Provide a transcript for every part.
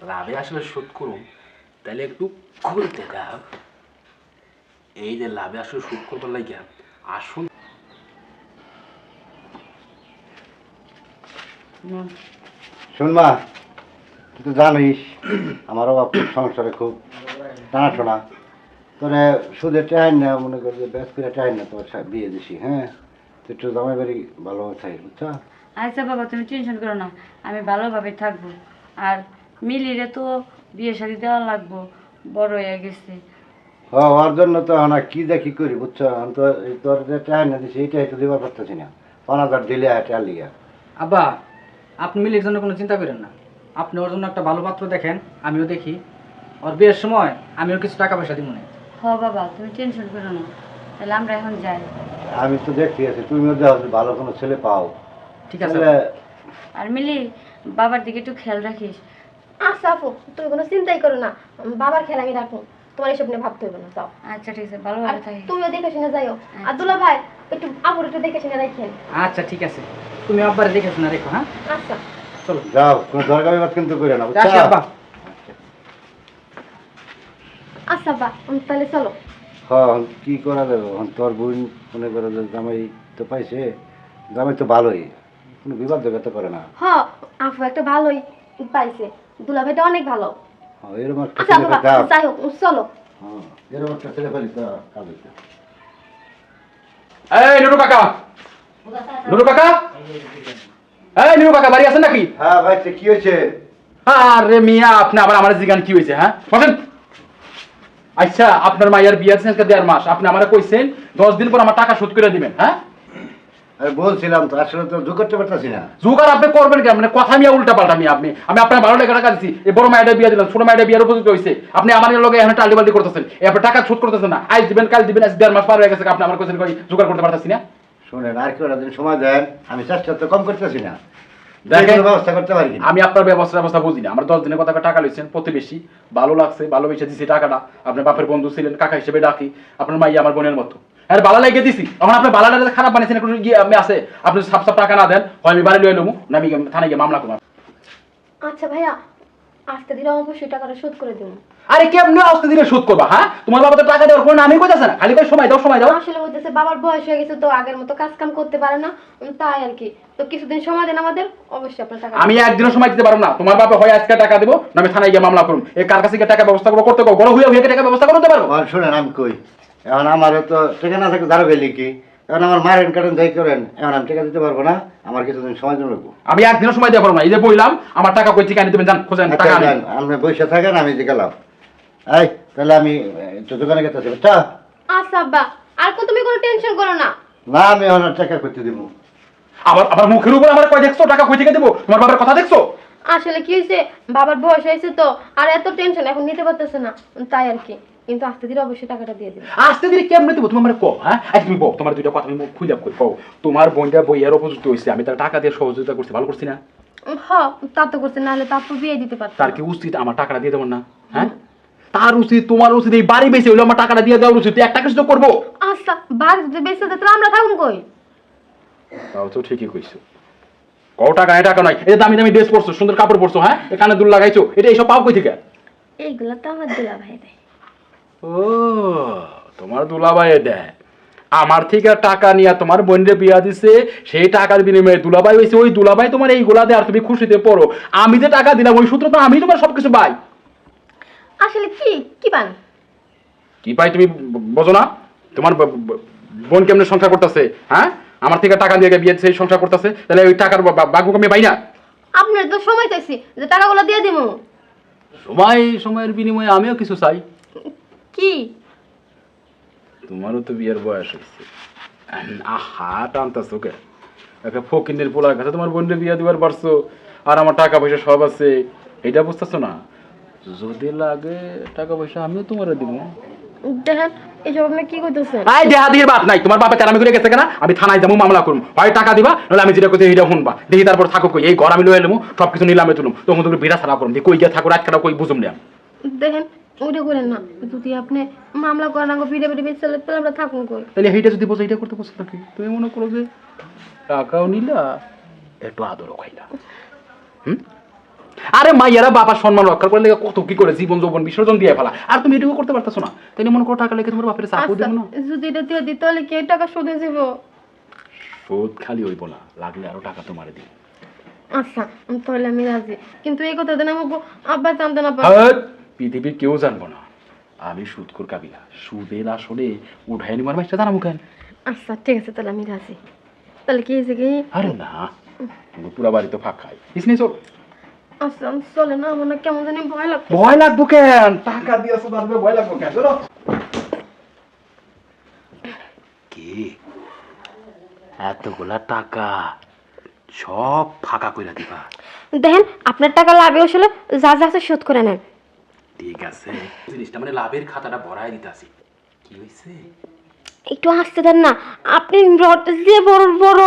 লাভে আসলে শোধ করুন তাহলে একটু খুলতে দাও। এই যে লাভে আসলে শোধ করবার লাগিয়া আসুন। শুনবা, তুই তো জানিস আমার অভাব খুব, সংসারে খুব টানাটোনা। তোরে সুদের টাইম না, মনে করি যে ব্যাস করে টাইম না, তোর বিয়ে দিছি। হ্যাঁ, তুই একটু জামাই বাড়ি ভালোভাবে থাকিস, বুঝছো? আচ্ছা বাবা, তুমি টেনশন করো না, আমি ভালোভাবে থাকবো। আর মিলিরে তো বিয়ে শাদী দেওয়া লাগবো, বড় হয়ে গেছে। ওর জন্য তো এখন আর কি দেখি করি, বুঝছো? এখন তো তোর যে টাইম না দিছি এইটাই তো দিবার পারতেছি না। 5,000 দিলে টাকা লিগা। আব্বা, আপনি মিলির জন্য কোনো চিন্তা করেন না। আপনি ওর জন্য একটা ভালো পাত্র দেখেন, আমিও দেখি। ওর বিয়ের সময় আমিও কিছু টাকা পয়সা দিব না। হ বাবা, তুমি টেনশন করো না, তাহলে আমরা এখন যাই। আমি তো দেখছি আছি, তুমিও দেখো যদি ভালো কোনো ছেলে পাও। ঠিক আছে। তাহলে আর মিলি, বাবার দিকে একটু খেয়াল রাখিস। আচ্ছা আপু, তুমি কোনো চিন্তাই করো না, বাবার খেলা আমি রাখবো, তোমার এসব নিয়ে ভাবতে হবে না। যাও। আচ্ছা ঠিক আছে, আর ভালোভাবে থাকিস। তুমিও দেখে শুনে যাইও। আর দুলা ভাই, একটু আপুর একটু দেখে শুনে রাখেন। আচ্ছা ঠিক আছে, তুমি আব্বারে দেখে শোনা রেখো। হ্যাঁ, আচ্ছা চলো। যাও, কোনো দরকারি বাদ কিন্তু করে না, আসি আব্বা। বুঝছো? আচ্ছা বা, তাহলে চলো। হ্যাঁ, কি করা যাবে এখন? তোর বোন মনে করে যে জামাই তো পাইছে, জামাই তো ভালোই, কোনো বিবাদ দেখাতে পারে না। হ, আপু একটা ভালোই পাইছে, দুলা ভাইটা অনেক ভালো। হ্যাঁ, এরকম একটা আচ্ছা ছেলে বাবা, পেতাম। যাই হোক, চলো। হ্যাঁ, এরকম একটা ছেলে পেলি তো কাজ হইতো। এই নুরু কাকা, নুরু কাকা, এই নুরু কাকা বাড়ি আছেন নাকি? হ্যাঁ ভাই, তো কি হয়েছে? আরে মিয়া, আপনি আবার আমার জিগান কি হয়েছে? হ্যাঁ বসেন। আচ্ছা, আপনার মাইয়ার বিয়ার আজকে 1.5 মাস, আপনি আমারে কইছেন 10 দিন পর আমার টাকা শোধ করে দিবেন। হ্যাঁ, আমি বলছিলাম তো, আসলে তো যোগ করতে পারতাছি না। জোগাড় আপনি করবেন কি? মানে কথা মিয়া উল্টা পাল্টা মিয়া। আমি আপনার ভালো লেগে টাকা দিচ্ছি, এই বড় মাইয়াটা বিয়া দিলাম, ছোট মাইয়াটা বিয়ার উপযুক্ত হয়েছে, আপনি আমার লগে এখন টাল্টি বাল্টি করতেছেন, এরপর টাকা শোধ করতেছেন না। আজ দিবেন, কাল দিবেন, আজ 1.5 মাস পার হয়ে গেছে, আপনি আমার কইছেন কই জোগাড় করতে পারতাছি না। শোনেন, আর কি দিন সময় দেন, আমি চেষ্টা তো কম করতেছি না, দেখেন, কোনো ব্যবস্থা করতে পারি কিনা। আমি আপনার ব্যবস্থা বুঝি না। আমার 10 দিনের কথা টাকা লইছেন, প্রতিবেশী, ভালো লাগছে, ভালোবেসে দিছি টাকাটা। আপনার বাপের বন্ধু ছিলেন, কাকা হিসেবে ডাকি। আপনার মাইয়া আমার বোনের মতো, আর বালা লাগিয়ে দিছি। এখন আপনি বালাটা খারাপ বানিয়েছেন, একটু গিয়ে আমি আছে, আপনি সাপ সাপ টাকা না দেন, হয় আমি বাড়ি লয়ে নেবো, না আমি থানায় গিয়ে মামলা করবো। আচ্ছা ভাইয়া, আজকে দিলে অবশ্যই টাকাটা শোধ করে দিন। আরে কেমনে আজকে দিনে শোধ করবা? হ্যাঁ, তোমার বাবা তো টাকা দেওয়ার কোনো নামই কইতাছে না, খালি কই সময় দাও সময় দাও। আসলে বলতেছে বাবার বয়স হয়ে গেছে তো, আগের মতো কাজ কাম করতে পারে না, তাই আর কি। তো কিছুদিন সময় দেন আমাদের, অবশ্যই আপনার টাকা। আমি একদিনও সময় দিতে পারবো না। তোমার বাবা হয় আজকে টাকা দেবো, না আমি থানায় গিয়ে মামলা করুম। এই কার কাছে গিয়ে টাকা ব্যবস্থা করবো, করতে বড় হয়ে টাকা ব্যবস্থা করতে পারবো। আর শোনেন, আমি কই, এখন আমারও তো টাকা না থাকে ধারা গেলি কি, এখন আমার মারেন কাটেন যাই করেন, এখন আমি টাকা দিতে পারবো না, আমার কিছুদিন সময় জন্য লাগবো। আমি একদিনও সময় দিতে পারবো না। এই যে বললাম, আমার টাকা কই থেকে আনি দেবেন, জান খোঁজেন টাকা আনি। আপনি বসে থাকেন, আমি যে গেলাম। এই তাহলে আমি একটু দোকানে গেতেছি, বুঝছা? আচ্ছা আব্বা, আর তুমি কোনো টেনশন করো না। না, আমি এখন আর টাকা করতে দিব। আবার আবার মুখের উপর আমার কই দেখছো টাকা কই থেকে দেবো? তোমার বাবার কথা দেখছো? আসলে কি হয়েছে, বাবার বয়স হয়েছে তো, আর এত টেনশন এখন নিতে পারতেছে না, তাই আর কি। কিন্তু আস্তে ধীরে অবশ্যই টাকাটা দিয়ে দিবে। আস্তে ধীরে কেমনে দেবো? তোমার কো, হ্যাঁ আজ তুমি বউ, তোমার দুইটা কথা আমি মুখ খুঁজে কই কও। তোমার বোনটা বইয়ের উপযুক্ত হয়েছে, আমি তার টাকা দিয়ে সহযোগিতা করছি, ভালো করছি না? হ্যাঁ, তা তো করছে, নাহলে তার তো বিয়ে দিতে পারতো। তার কি উচিত আমার টাকাটা দিয়ে দেবো না? হ্যাঁ, তার উচিত, তোমার উচিত এই বাড়ি বেশি হইলো আমার টাকাটা দিয়ে দেওয়ার উচিত। একটা কিছু তো করবো। আচ্ছা, বাড়ি যদি বেঁচে যেত আমরা থাকুন কই? তাও তো ঠিকই কইছো। কও টাকা, এই টাকা নয়, এই দামি দামি ড্রেস পরছো, সুন্দর কাপড় পরছো, হ্যাঁ, এই কানে দুল লাগাইছো, এটা এইসব পাও কই থেকে? এইগুলো তো আমার দুলা ভাই দেয়। ও, তোমার দুলাভাই দেয়। আমার থেকে টাকা নিয়ে তোমার বোনরে বিয়া দিছে, সেই টাকার বিনিময়ে দুলাভাই হয়েছে, ওই দুলাভাই তোমার এইগুলা দেয় আর তুমি খুশিতে পড়ো। আমি যে টাকা দিলাম ওই সূত্র তো আমি তোমার সবকিছু পাই। আসলে কি কি পান? কি পাই তুমি বোঝো না? তোমার বোন কেমনে সংসার করতেছে, হ্যাঁ, আমার থেকে টাকা দিয়ে বিয়ে দিছে, সংসার করতেছে, তাহলে ওই টাকার বাগবুক আমি পাই না? আপনার তো সময় চাইছি যে টাকাগুলো দিয়ে দিব। সময়ের বিনিময়ে আমিও কিছু চাই। কি? তোমারও তো বিয়ের বয়স হয়েছে। আহা, টানতাছো কে? একটা ফকিনের পোলার কাছে তোমার বোনরে বিয়ে দিবার পারছো, আর আমার টাকা পয়সা সব আছে, এটা বুঝতেছো না? যদি লাগে টাকা পয়সা আমিও তোমারে দিব। দেখেন, এইসব আপনি কি করতেছেন? আই দেহা দিয়ে বাদ নাই, তোমার বাবা চালামি করে গেছে কেনা, আমি থানায় যাবো, মামলা করবো। হয় টাকা দিবা, নাহলে আমি যেটা করছি এইটা শুনবা। দেখি তারপর থাকো কই, এই ঘর আমি লয়ে নেবো, সবকিছু নিলামে তুলুম, তখন তুমি বিড়া ছাড়া করুন, কই গিয়ে থাকো রাত কাটা কই বুঝুম না। দেখেন, ওইটা করেন না। যদি আপনি মামলা করেন আগে পিড়ে পিড়ে বেঁচে তাহলে আমরা থাকুন কই? তাহলে এইটা যদি বোঝো, এইটা করতে বসে থাকি, তুমি মনে করো যে টাকাও নিলা, একটু আদরও খাইলা। আরে মাইয়ারা বাবার সম্মান রক্ষা করে লেগে কত কি করে জীবন যৌবন বিসর্জন দিয়ে ফেলা, আর তুমি এটুকু করতে পারতেছো না। তাই মনে করো টাকা লেগে তোমার বাপের চাকু দেবো না। যদি এটা দিয়ে দিতে হলে কি এই টাকা সুদে দিব? শোধ খালি হইব না, লাগলে আরো টাকা তোমার দিই। আচ্ছা তাহলে আমি রাজি, কিন্তু এই কথা দেন আমাকে আব্বা জানতে না পারে। হ্যাঁ, পৃথিবীর কেউ জানবো না আমি সুদখোর কাবিলা। সুদের আসলে উঠাই নিবার মাসটা জানাবো কেন? আচ্ছা ঠিক আছে তাহলে আমি রাজি। তাহলে কি হয়েছে কি? আরে না, পুরা বাড়ি তো ফাঁকাই ইসনি চল। আচ্ছা চলে না, আমার না কেমন জানি ভয় লাগছে। ভয় লাগবো কেন? টাকা দিয়েছো তারপরে ভয় লাগবো কেন? চলো। কি এতগুলা টাকা সব ফাঁকা কইরা দিবা? দেখেন আপনার টাকা লাভে আসলে যা যা আছে শোধ করে নেন। ঠিক আছে, জিনিসটা মানে লাভের খাতাটা ভরাই দিতাছি। কি হইছে? একটু হাসতে দেন না, আপনি রড যে বড় বড়।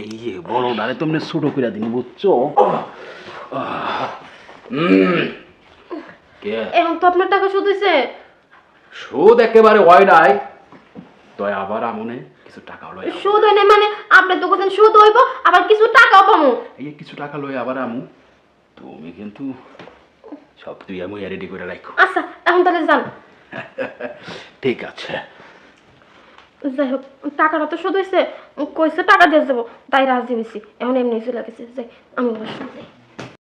এই যে বড় ডালে তোমরা ছোট কইরা দিন, বুঝছো? কে এখন তো আপনার টাকা শোধ হয়েছে। সুদ একেবারে হয় নাই, তয় আবার আমনে কিছু টাকা লয়। সুদ হয় না মানে আপনি তো কোথায় সুদ হইব, আবার কিছু টাকাও পাবো। এই কিছু টাকা লয় আবার আমু, তুমি কিন্তু সব তুই আমি রেডি করে রাখো। আচ্ছা এখন তাহলে যান। ঠিক আছে। যাই হোক টাকাটা তো শোধ হয়েছে, কইছে টাকা দিয়ে দেবো, তাই রাজি হয়েছি। এখন এমনি চলে গেছে, যাই আমি বাসায় যাই।